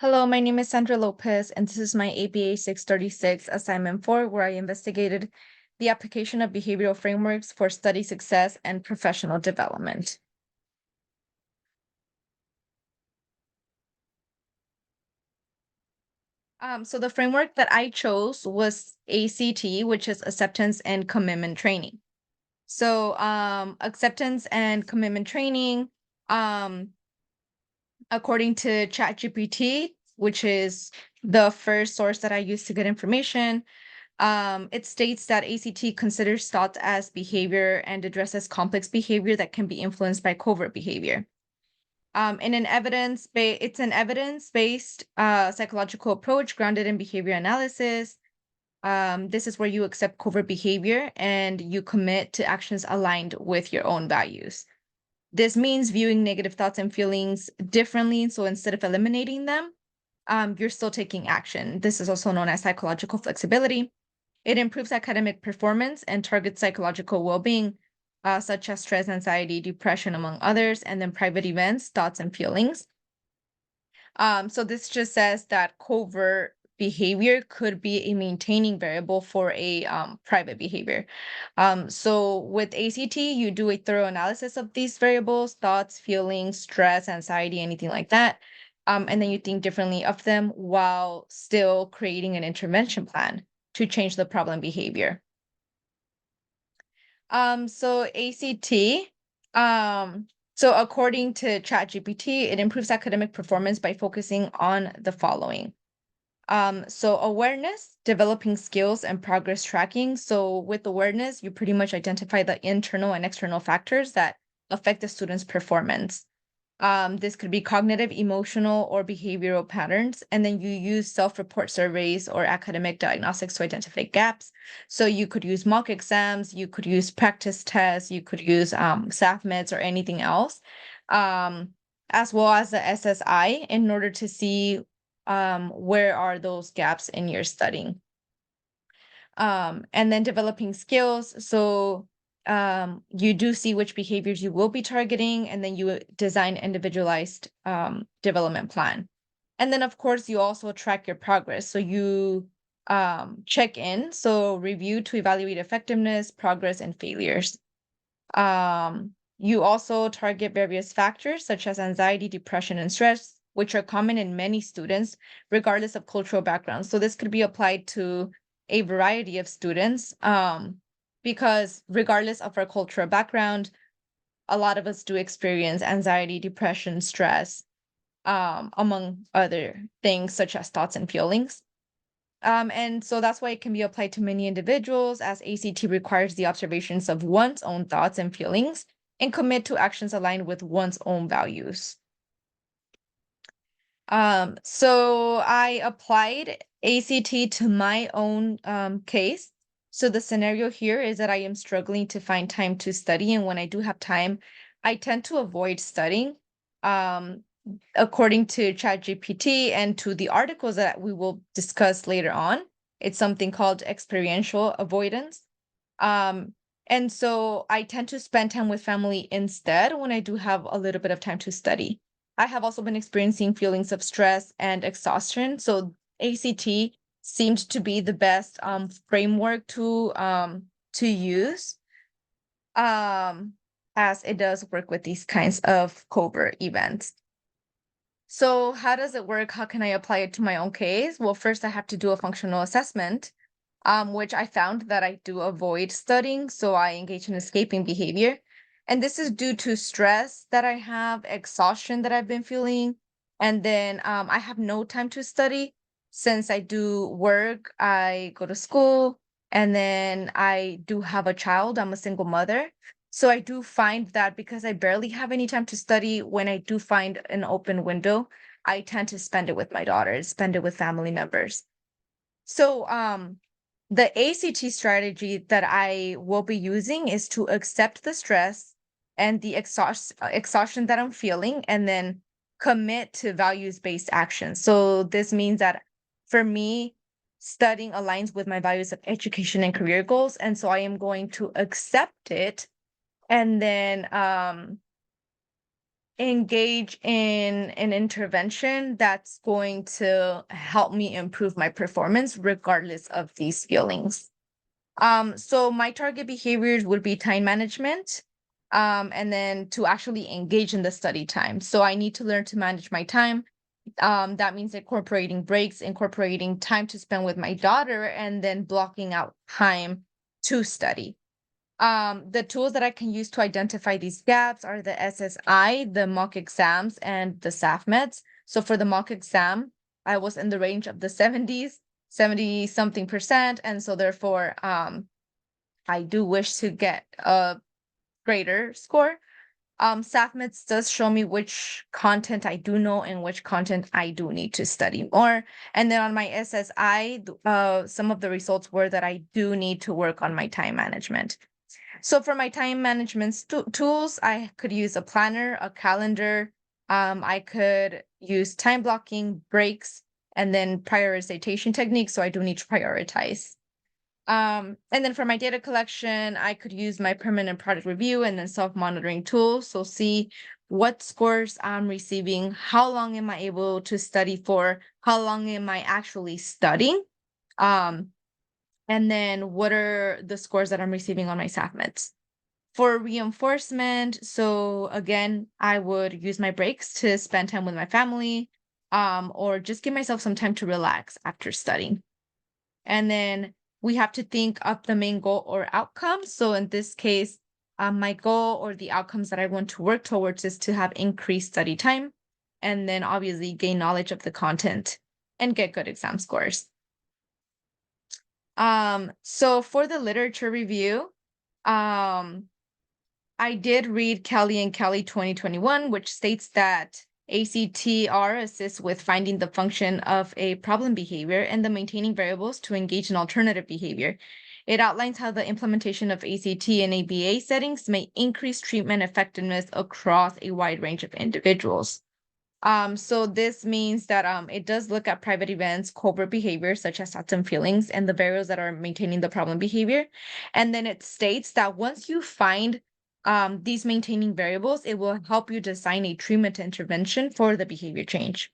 Hello, my name is Sandra Lopez, and this is my APA 636 assignment 4, where I investigated the application of behavioral frameworks for study success and professional development. So the framework that I chose was ACT, which is acceptance and commitment training. So acceptance and commitment training, um, according to ChatGPT, which is the first source that I use to get information. It states that ACT considers thought as behavior and addresses complex behavior that can be influenced by covert behavior. It's an evidence-based psychological approach grounded in behavior analysis. This is where you accept covert behavior and you commit to actions aligned with your own values. This means viewing negative thoughts and feelings differently. So instead of eliminating them, you're still taking action. This is also known as psychological flexibility. It improves academic performance and targets psychological well-being, such as stress, anxiety, depression, among others, and then private events, thoughts, and feelings. So this just says that covert behavior could be a maintaining variable for a private behavior. So with ACT, you do a thorough analysis of these variables, thoughts, feelings, stress, anxiety, anything like that. And then you think differently of them while still creating an intervention plan to change the problem behavior. So ACT, so according to ChatGPT, it improves academic performance by focusing on the following. So awareness, developing skills, and progress tracking. So with awareness, you pretty much identify the internal and external factors that affect the student's performance. This could be cognitive, emotional, or behavioral patterns. And then you use self-report surveys or academic diagnostics to identify gaps. So you could use mock exams, you could use practice tests, you could use SAFMEDs or anything else, as well as the SSI in order to see where are those gaps in your studying. And then developing skills. So you do see which behaviors you will be targeting, and then you design individualized development plan. And then, of course, you also track your progress. So you check in, so review to evaluate effectiveness, progress, and failures. You also target various factors such as anxiety, depression, and stress, which are common in many students, regardless of cultural background. So this could be applied to a variety of students, because regardless of our cultural background, a lot of us do experience anxiety, depression, stress, among other things such as thoughts and feelings. And so that's why it can be applied to many individuals, as ACT requires the observations of one's own thoughts and feelings and commit to actions aligned with one's own values. So I applied ACT to my own case. So the scenario here is that I am struggling to find time to study, and when I do have time, I tend to avoid studying. Um, According to ChatGPT and to the articles that we will discuss later on, it's something called experiential avoidance. Um, and so I tend to spend time with family instead when I do have a little bit of time to study. I have also been experiencing feelings of stress and exhaustion. So ACT seemed to be the best framework to use, um, as it does work with these kinds of covert events. So how does it work? How can I apply it to my own case? Well, first I have to do a functional assessment, which I found that I do avoid studying, so I engage in escaping behavior. And this is due to stress that I have, exhaustion that I've been feeling, and then I have no time to study since I do work, I go to school, and then I do have a child. I'm a single mother. So I do find that because I barely have any time to study, when I do find an open window, I tend to spend it with my daughters, spend it with family members. So the ACT strategy that I will be using is to accept the stress and the exhaustion that I'm feeling, and then commit to values-based action. So this means that for me, studying aligns with my values of education and career goals. And so I am going to accept it, and then engage in an intervention that's going to help me improve my performance regardless of these feelings. So my target behaviors would be time management, and then to actually engage in the study time. So I need to learn to manage my time. That means incorporating breaks, incorporating time to spend with my daughter, and then blocking out time to study. The tools that I can use to identify these gaps are the SSI, the mock exams, and the SAFMEDS. So for the mock exam, I was in the range of the 70s, 70 something percent. And so therefore, I do wish to get a greater score. SAFMEDS does show me which content I do know and which content I do need to study more. And then on my SSI, some of the results were that I do need to work on my time management. So for my time management tools, I could use a planner, a calendar. I could use time blocking, breaks, and then prioritization techniques. So I do need to prioritize. And then for my data collection, I could use my permanent product review and then self-monitoring tools. So see what scores I'm receiving, how long am I able to study for, how long am I actually studying? And then what are the scores that I'm receiving on my SAFMEDs? For reinforcement, so again, I would use my breaks to spend time with my family, or just give myself some time to relax after studying. And then we have to think of the main goal or outcome. So in this case, my goal or the outcomes that I want to work towards is to have increased study time, and then obviously gain knowledge of the content and get good exam scores. So for the literature review, I did read Kelly and Kelly 2021, which states that ACTR assists with finding the function of a problem behavior and the maintaining variables to engage in alternative behavior. It outlines how the implementation of ACT in ABA settings may increase treatment effectiveness across a wide range of individuals. So this means that it does look at private events, covert behavior, such as thoughts and feelings, and the variables that are maintaining the problem behavior. And then it states that once you find these maintaining variables, it will help you design a treatment intervention for the behavior change.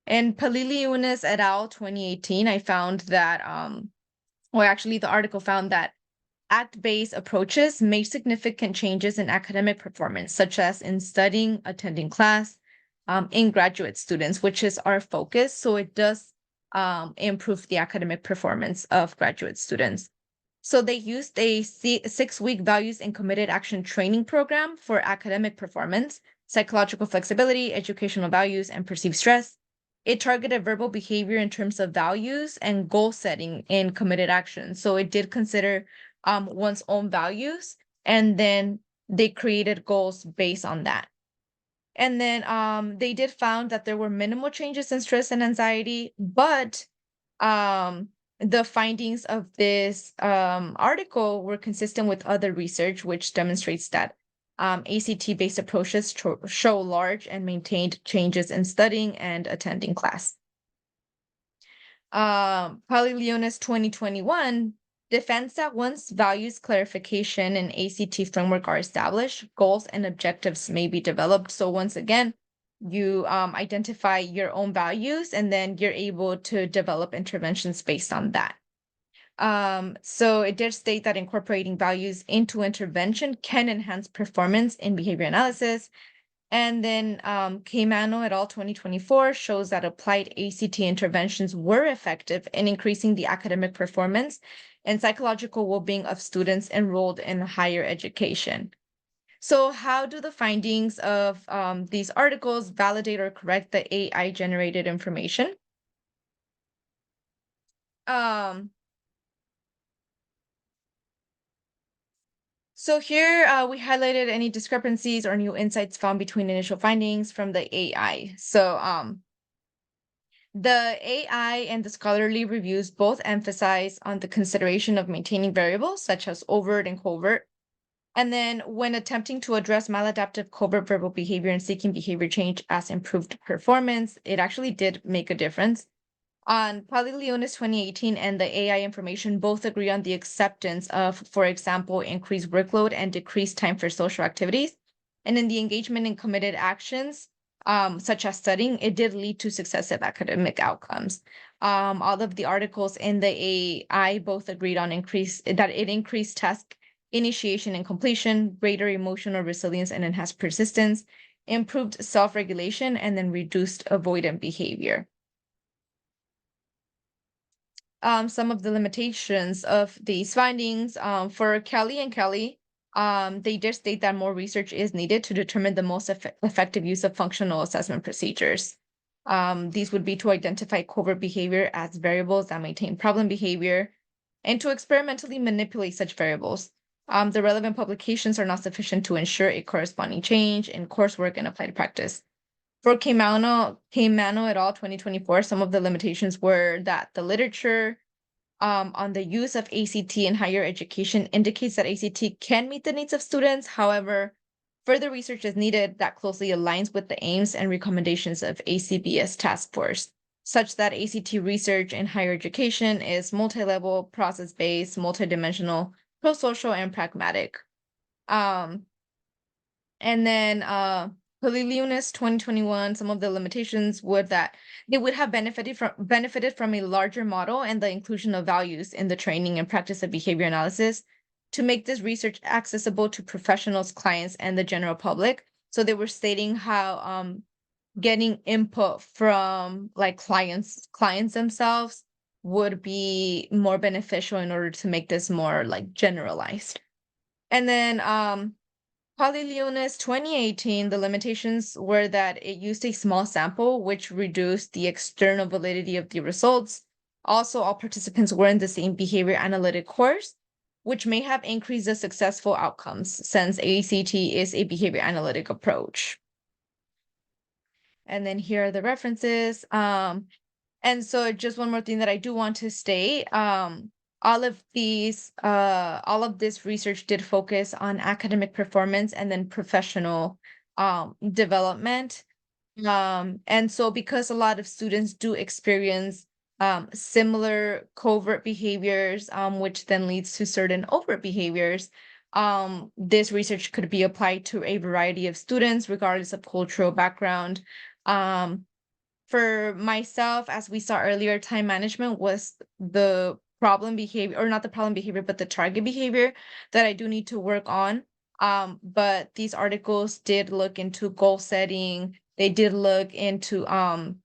In Paliliunas et al. 2018, I found that, or actually the article found that ACT-based approaches made significant changes in academic performance, such as in studying, attending class, in graduate students, which is our focus. So it does improve the academic performance of graduate students. So they used a 6-week values and committed action training program for academic performance, psychological flexibility, educational values, and perceived stress. It targeted verbal behavior in terms of values and goal setting in committed action. So it did consider one's own values, and then they created goals based on that. And then they did found that there were minimal changes in stress and anxiety, but the findings of this article were consistent with other research, which demonstrates that ACT-based approaches show large and maintained changes in studying and attending class. Paliliunas 2021 defends that once values clarification and ACT framework are established, goals and objectives may be developed. So once again, you identify your own values, and then you're able to develop interventions based on that. So it did state that incorporating values into intervention can enhance performance in behavior analysis. And then Keimano et al. 2024 shows that applied ACT interventions were effective in increasing the academic performance and psychological well-being of students enrolled in higher education. So how do the findings of these articles validate or correct the AI-generated information? So here we highlighted any discrepancies or new insights found between initial findings from the AI. So the AI and the scholarly reviews both emphasize on the consideration of maintaining variables such as overt and covert. And then when attempting to address maladaptive covert verbal behavior and seeking behavior change as improved performance, it actually did make a difference. On Paliliunas 2018 and the AI information both agree on the acceptance of, for example, increased workload and decreased time for social activities. And in the engagement in committed actions, such as studying, it did lead to successive academic outcomes. All of the articles in the AI both agreed on that it increased task initiation and completion, greater emotional resilience and enhanced persistence, improved self-regulation, and then reduced avoidant behavior. Some of the limitations of these findings, for Kelly and Kelly, they did state that more research is needed to determine the most effective use of functional assessment procedures. These would be to identify covert behavior as variables that maintain problem behavior and to experimentally manipulate such variables. The relevant publications are not sufficient to ensure a corresponding change in coursework and applied practice. For Caimano et al. 2024, some of the limitations were that the literature on the use of ACT in higher education indicates that ACT can meet the needs of students. However, further research is needed that closely aligns with the aims and recommendations of ACBS task force, such that ACT research in higher education is multi-level, process-based, multidimensional, pro-social, and pragmatic. Um, and then Paliliunas 2021, some of the limitations would that they would have benefited from a larger model and the inclusion of values in the training and practice of behavior analysis to make this research accessible to professionals, clients, and the general public. So they were stating how getting input from like clients themselves would be more beneficial in order to make this more like generalized. And then Polyleonis 2018, the limitations were that it used a small sample, which reduced the external validity of the results. Also, all participants were in the same behavior analytic course, which may have increased the successful outcomes since ACT is a behavior analytic approach. And then here are the references. And so just one more thing that I do want to state, all of this research did focus on academic performance and then professional development. And so because a lot of students do experience similar covert behaviors, which then leads to certain overt behaviors, this research could be applied to a variety of students, regardless of cultural background. For myself, as we saw earlier, time management was the problem behavior, or not the problem behavior, but the target behavior that I do need to work on. But these articles did look into goal setting. They did look into um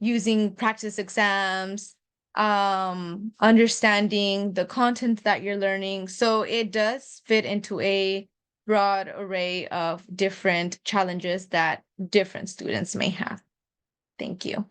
using practice exams, understanding the content that you're learning. So it does fit into a broad array of different challenges that different students may have. Thank you.